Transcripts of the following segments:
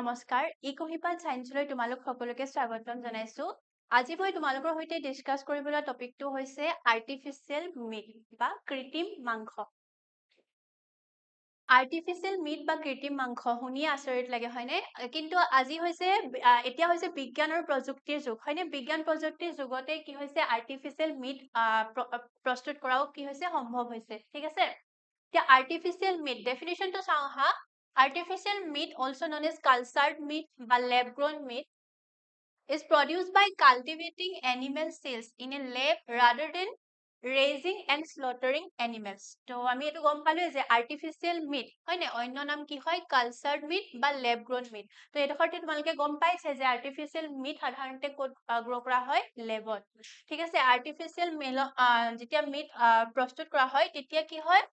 নমস্কাৰ ইকোহিপাত সায়েন্সলৈ তোমালোক সকলোকে স্বাগতম জনাইছো আজি মই তোমালোকৰ সৈতে ডিসকাস কৰিবলৈ টপিকটো হৈছে আৰ্টিফিশিয়াল মিট বা কৃত্ৰিম মাংস আৰ্টিফিশিয়াল মিট বা কৃত্ৰিম মাংস শুনি আচৰিত লাগে হয়নে কিন্তু আজি হৈছে এতিয়া হৈছে বিজ্ঞান আৰু প্ৰযুক্তিৰ যুগ হয়নে বিজ্ঞান প্ৰযুক্তিৰ যুগতে কি হৈছে আৰ্টিফিশিয়াল মিট প্ৰস্তুত কৰাও কি হৈছে সম্ভৱ হৈছে ঠিক আছে এতিয়া artificial meat definition to চাও হা artificial meat also known as cultured meat বা lab grown meat is produced by cultivating animal cells in a lab rather than raising and slaughtering animals তো আমি এটো গম পালো যে artificial meat হয় না অন্য নাম কি হয় cultured meat বা lab grown meat তো এডখৰতে তোমালোকে গম পাইছে যে artificial meat সাধাৰণতে কত গ্ৰো কৰা হয় লেবত ঠিক আছে artificial meat যেতিয়া meat প্ৰস্তুত কৰা হয় তেতিয়া কি হয়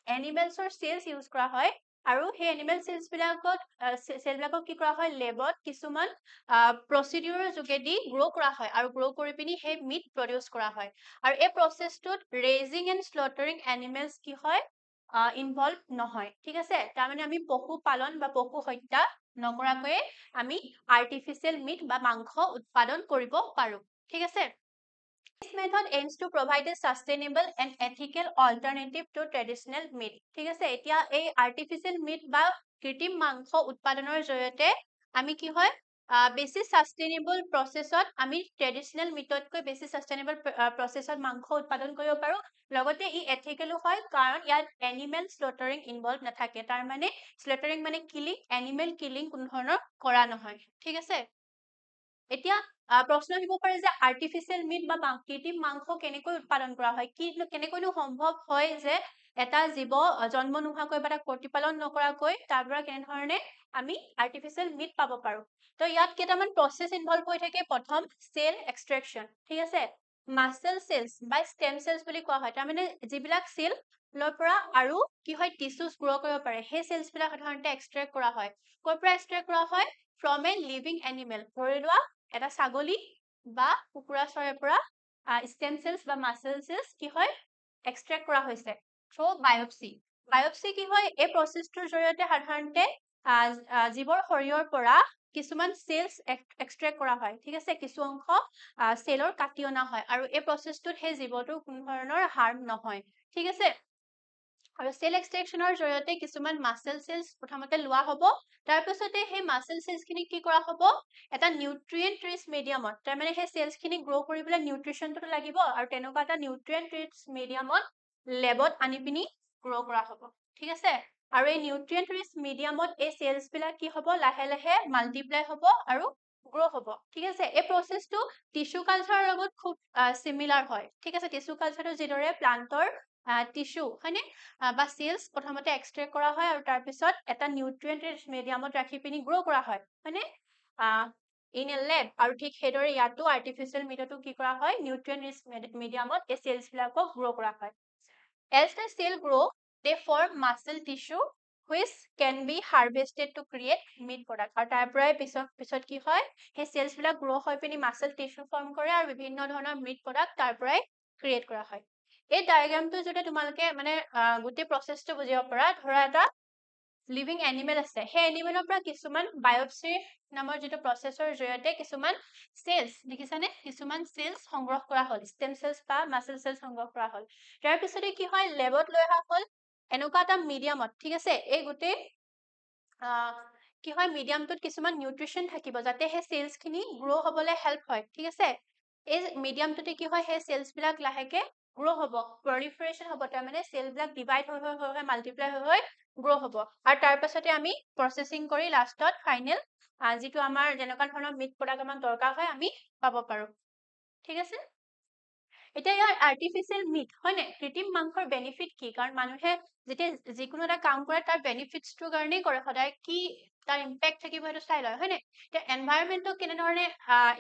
এনিমেলছৰ সেলস ইউজ কৰা হয় আৰু সেই এনিমেল সেলস বিলাকত সেল বিলাকক কি কৰা হয় লেবত কিছুমান প্ৰসিডিউৰৰ যোগেদি গ্ৰো কৰা হয় আৰু গ্ৰো কৰি পিনি সেই মিট প্ৰডিউস কৰা হয় আৰু এই প্ৰসেসটোত ৰেজিং এণ্ড স্লটাৰিং এনিমেলস কি হয় ইনভলভ নহয় ঠিক আছে তাৰ মানে আমি পশু পালন বা পশু হত্যা নকৰাকৈ আমি আৰ্টিফিশিয়াল মিট বা মাংস উৎপাদন কৰিব পাৰো ঠিক আছে This method aims to provide a sustainable and ethical alternative to traditional meat. ঠিক আছে এতিয়া এই artificial meat বা কৃত্ৰিম মাংস উৎপাদনৰ জৰিয়তে আমি কি হয় বেছি sustainable processত আমি traditional meatতকৈ বেছি sustainable processত মাংস উৎপাদন কৰিব পাৰো লগতে ই ethical হয় কাৰণ ইয়াত animal slaughtering involved নাথাকে তাৰ মানে slaughtering মানে killing animal killing কোনো ধৰণৰ কৰা নহয় ঠিক আছে এতিয়া প্ৰশ্ন আহিব পাৰে যে আৰ্টিফিশিয়াল মিট বা কৃত্ৰিম মাংস কেনেকৈ উৎপাদন কৰা হয় কি কেনেকৈনো সম্ভৱ হয় যে এটা জীৱ জন্ম নোহোৱাকৈ বা প্ৰতিপালন নকৰাকৈ তাৰ পৰা কেনে ধৰণে আমি আৰ্টিফিশিয়াল মিট পাব পাৰো তো ইয়াত কেইটামান প্ৰসেস ইনভলভ হৈ থাকে প্ৰথম সেল এক্সট্ৰেকশন ঠিক আছে মাসল সেলস বা স্টেম সেলস বুলি কোৱা হয় তাৰ মানে যিবিলাক সেল লৰ পৰা আৰু কি হয় টিস্যুজ গ্ৰো কৰিব পাৰে সেই সেলস বিলাক সাধাৰণতে এক্সট্ৰেক্ট কৰা হয় কৰ পৰা এক্সট্ৰেক্ট কৰা হয় ফ্ৰম এ লিভিং এনিমেল ধৰি লোৱা এটা ছাগলী বা কুকুৰা চৰাইৰ পৰা স্টেম সেলস বা মাসল সেলস কি হয় এক্সট্ৰেক্ট কৰা হৈছে থ্ৰু বায়োপসি কি হয় এই প্ৰসেসটোৰ জৰিয়তে সাধাৰণতে জীৱৰ শৰীৰৰ পৰা কিছুমান সেলস এক্সট্ৰেক্ট কৰা হয় ঠিক আছে কিছু অংশ সেলৰ কাটি অনা হয় আৰু এই প্ৰসেসটোত সেই জীৱটোৰ কোনো ধৰণৰ হাৰ্ম নহয় ঠিক আছে আৰু সেল এক্সট্ৰেকশনৰ জৰিয়তে কিছুমান মাসল সেলস প্ৰথমতে লোৱা হ'ব তাৰ পিছতে সেই মাসল সেলস খিনি কি কৰা হ'ব এটা নিউট্ৰিয়েন্ট ৰিচ মিডিয়ামত তাৰ মানে সেই সেলস খিনি গ্ৰো কৰিবলৈ নিউট্ৰিশনটো লাগিব আৰু তেনেকুৱা এটা নিউট্ৰিয়েন্ট ৰিচ মিডিয়ামত লেবত আনি পিনি গ্ৰো কৰা হ'ব ঠিক আছে আৰু এই নিউট্ৰিয়েন্ট ৰিচ মিডিয়ামত এই সেলস বিলাক কি হ'ব লাহে লাহে মাল্টিপ্লাই হ'ব আৰু গ্ৰো হ'ব ঠিক আছে এই প্ৰসেসটো টিস্যু কালচাৰৰ লগত খুব সিমিলাৰ হয় ঠিক আছে টিস্যু কালচাৰটো যিদৰে প্লান্টৰ টিস্যু হয়নে বা সেলস প্ৰথমতে এক্সট্ৰেক্ট কৰা হয় আৰু তাৰ পিছত এটা নিউট্ৰিয়েন্ট ৰিচ মিডিয়ামত ৰাখি পিনি গ্ৰো কৰা হয় হয়নে ইন এ লেব আৰু ঠিক সেইদৰে ইয়াতো আৰ্টিফিশিয়াল মিটতো কি কৰা হয় নিউট্ৰিয়েন্ট ৰিচ মিডিয়ামত এই সেলস বিলাকক গ্ৰো কৰা হয় as the cell grow they form muscle tissue which can be harvested to create meat product আৰু তাৰ পৰাই পিছত কি হয় সেই সেলস বিলাক গ্ৰো হৈ পিনি মাসল টিস্যু ফৰ্ম কৰে আৰু বিভিন্ন ধৰণৰ মিট প্ৰডাক্ট তাৰ পৰাই ক্ৰিয়েট কৰা হয় এই ডায়াগ্ৰামটো যদি তোমালোকে মানে গোটেই প্ৰসেসটো বুজিব পাৰা ধৰা এটা লিভিং এনিমেল আছে সেই এনিমেলৰ পৰা কিছুমান বায়োপসি নামৰ যেটো প্ৰসেসৰ জৰিয়তে কিছুমান সেলস দেখিছানে কিছুমান সেলস সংগ্ৰহ কৰা হ'ল স্টেম সেলস বা মাসল সেলস সংগ্ৰহ কৰা হ'ল তাৰ পিছতে কি হয় লেবত লৈ অহা হ'ল এনেকুৱা এটা মিডিয়ামত ঠিক আছে এই গোটেই কি হয় মিডিয়ামটোত কিছুমান নিউট্ৰিশন থাকিব যাতে সেই সেলস খিনি গ্ৰো হ'বলৈ হেল্প হয় ঠিক আছে এই মিডিয়ামটোতে কি হয় সেই সেলস বিলাক লাহেকে গ্ৰো হ'ব প্ৰলিফাৰেশন হ'ব তাৰ মানে সেল বিলাক ডিভাইড হৈ মাল্টিপ্লাই হৈ গ্ৰো হ'ব আৰু তাৰ পাছতে আমি প্ৰসেসিং কৰি লাষ্টত ফাইনেল যিটো আমাৰ যেনেকুৱা ধৰণৰ মিট প্ৰডাক্ট আমাক দৰকাৰ হয় আমি পাব পাৰো ঠিক আছে এতিয়া ইয়াৰ আৰ্টিফিশিয়াল মিট হয় নে কৃত্ৰিম মাংসৰ বেনিফিট কি কাৰণ মানুহে যেতিয়া যিকোনো এটা কাম কৰে তাৰ বেনিফিটছটোৰ কাৰণেই কৰে সদায় কি তাৰ ইম্পেক্ট থাকিব সেইটো চাই লয় হয় নে এতিয়া এনভাইৰনমেন্টক কেনেধৰণে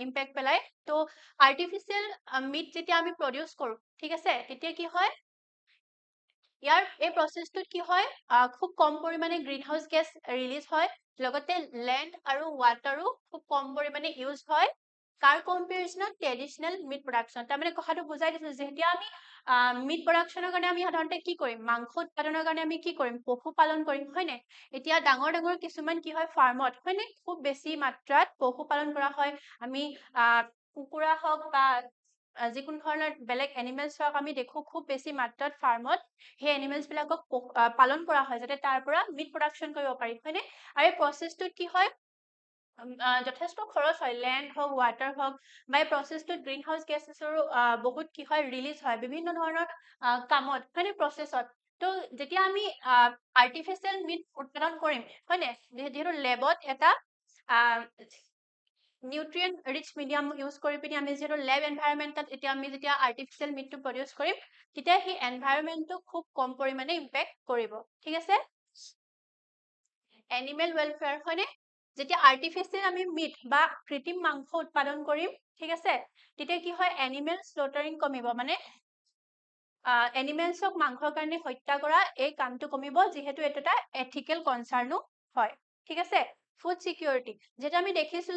ইম্পেক্ট পেলায় তো আৰ্টিফিশিয়াল মিট যেতিয়া আমি প্ৰডিউস কৰো ঠিক আছে তেতিয়া কি হয় ইয়াৰ এই প্ৰসেসটোত কি হয় খুব কম পৰিমাণে গ্ৰীণ হাউস গেছ ৰিলিজ হয় লগতে লেণ্ড আৰু ৱাটাৰো খুব কম পৰিমাণে ইউজ হয় কাৰ কম্পেৰিজনত ট্ৰেডিচনেল মিট প্ৰডাকশ্যন তাৰমানে কথাটো বুজাই দিছো যেতিয়া আমি মিট প্ৰডাকশ্যনৰ কাৰণে আমি সাধাৰণতে কি কৰিম মাংস উৎপাদনৰ কাৰণে আমি কি কৰিম পশুপালন কৰিম হয় নাই এতিয়া ডাঙৰ ডাঙৰ কিছুমান কি হয় ফাৰ্মত হয় নাই খুব বেছি মাত্ৰাত পশুপালন কৰা হয় আমি কুকুৰা হওক বা যিকোনো ধৰণৰ বেলেগ এনিমেলছ হওক আমি দেখো খুব বেছি মাত্ৰাত ফাৰ্মত সেই এনিমেলছ বিলাকক পালন কৰা হয় যাতে তাৰ পৰা মিট প্ৰডাকশ্যন কৰিব পাৰি হয়নে আৰু এই প্ৰচেছটোত কি হয় যথেষ্ট খৰচ হয় লেণ্ড হওক ৱাটাৰ হওক বা এই প্ৰচেছটোত গ্ৰীণ হাউচ গেছেছৰো বহুত কি হয় ৰিলিজ হয় বিভিন্ন ধৰণৰ কামত হয়নে প্ৰচেছত তো যেতিয়া আমি আৰ্টিফিচিয়েল মিট উৎপাদন কৰিম হয়নে যিহেতু লেবত এটা নিউট্ৰিয়েণ্ট ৰিচ মিডিয়াম ইউজ কৰি পিনি আমি যিহেতু লেব এনভাইৰনমেণ্টত এতিয়া আমি যেতিয়া আৰ্টিফিচিয়েল মিটটো প্ৰডিউচ কৰিম তেতিয়া সেই এনভাইৰনমেণ্টটো খুব কম পৰিমাণে ইম্পেক্ট কৰিব ঠিক আছে এনিমেল ৱেলফেয়াৰ হয়নে যেতিয়া আৰ্টিফিচিয়েল আমি মিট বা কৃত্ৰিম মাংস উৎপাদন কৰিম ঠিক আছে তেতিয়া কি হয় এনিমেল স্লটাৰিং কমিব মানে এনিমেলছক মাংসৰ কাৰণে হত্যা কৰা এই কামটো কমিব যিহেতু এইটো এটা এথিকেল কনচাৰ্নো হয় ঠিক আছে ফুড সিকিউৰিটি যেটা আমি দেখিছো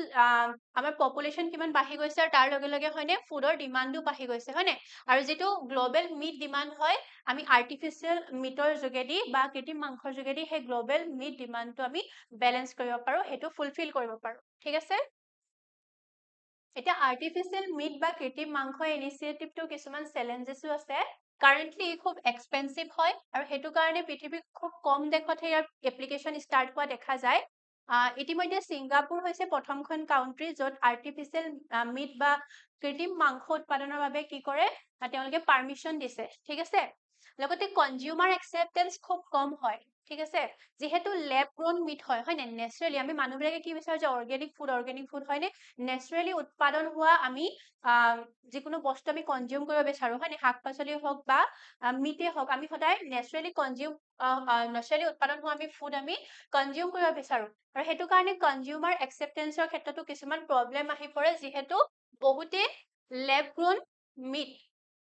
আমাৰ পপুলেশ্যন কিমান বাঢ়ি গৈছে আৰু তাৰ লগে লগে হয়নে ফুডৰ ডিমাণ্ডো বাঢ়ি গৈছে হয়নে আৰু যেটো গ্লোবেল মিট ডিমাণ্ড হয় আমি আৰ্টিফিচিয়েল মিটৰ যোগেদি বা কৃত্ৰিম মাংসৰ যোগেদি সেই গ্লোবেল মিট ডিমাণ্ডটো আমি বেলেন্স কৰিব পাৰো সেইটো ফুলফিল কৰিব পাৰো ঠিক আছে এতিয়া আৰ্টিফিচিয়েল মিট বা কৃত্ৰিম মাংস ইনিচিয়েটিভটো কিছুমান চেলেঞ্জেছো আছে কাৰেণ্টলি খুব এক্সপেঞ্চিভ হয় আৰু সেইটো কাৰণে পৃথিৱীৰ খুব কম দেশতহে ইয়াৰ এপ্লিকেশ্যন ষ্টাৰ্ট হোৱা দেখা যায় ইতিমধ্যে ছিংগাপুৰ হৈছে প্ৰথমখন কাউন্ট্ৰী য'ত আৰ্টিফিচিয়েল মিট বা কৃত্ৰিম মাংস উৎপাদনৰ বাবে কি কৰে তেওঁলোকে পাৰ্মিশ্যন দিছে ঠিক আছে লগতে কনজিউমাৰ একচেপ্টেন্স খুব কম হয় ঠিক আছে যিহেতু লেব গ্ৰোন মিট হয় নে নেচাৰেলি আমি মানুহবিলাকে কি বিচাৰো যে অৰ্গেনিক ফুড হয় নে নেচাৰেলি উৎপাদন হোৱা আমি যিকোনো বস্তু আমি কনজিউম কৰিব বিচাৰো হয় নে শাক পাচলি হওক বা মিটে হওক আমি সদায় নেচাৰেলি উৎপাদন হোৱা আমি ফুড আমি কনজিউম কৰিব বিচাৰো আৰু সেইটো কাৰণে কনজিউমাৰ একচেপ্টেন্সৰ ক্ষেত্ৰতো কিছুমান প্ৰব্লেম আহি পৰে যিহেতু বহুতে লেব গ্ৰোন মিট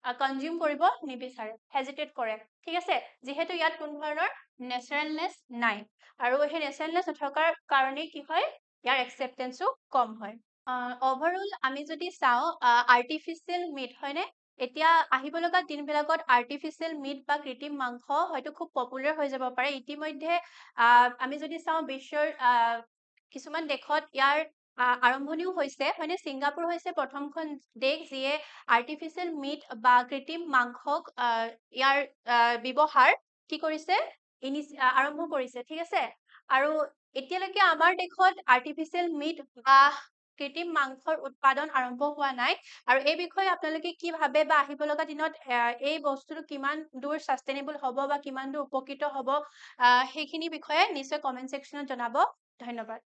কনজিউম কৰিব নিবিচাৰে হেজিটেট কৰে ঠিক আছে যিহেতু ইয়াত কোনো ধৰণৰ নেচাৰেলনেছ নাই আৰু সেই নেচাৰেলনেছ নথকাৰ কাৰণে কি হয় ইয়াৰ একচেপ্টেন্সো কম হয় অভাৰঅল আমি যদি চাওঁ আৰ্টিফিচিয়েল মিট হয়নে এতিয়া আহিব লগা দিনবিলাকত আৰ্টিফিচিয়েল মিট বা কৃত্ৰিম মাংস হয়তো খুব পপুলাৰ হৈ যাব পাৰে ইতিমধ্যে আমি যদি চাওঁ বিশ্বৰ কিছুমান দেশত ইয়াৰ আৰম্ভণিও হৈছে হয়নে ছিংগাপুৰ হৈছে প্ৰথমখন দেশ যিয়ে আৰ্টিফিচিয়েল মিট বা কৃত্ৰিম মাংসক ইয়াৰ ব্যৱহাৰ কি কৰিছে আৰম্ভ কৰিছে ঠিক আছে আৰু এতিয়ালৈকে আমাৰ দেশত আৰ্টিফিচিয়েল মিট বা কৃত্ৰিম মাংসৰ উৎপাদন আৰম্ভ হোৱা নাই আৰু এই বিষয়ে আপোনালোকে কি ভাবে বা আহিব লগা দিনত এই বস্তুটো কিমান দূৰ সাস্টেইনেবল হ'ব বা কিমান দূৰ উপকৃত হ'ব সেইখিনি বিষয়ে নিশ্চয় কমেন্ট সেকশনত জনাব ধন্যবাদ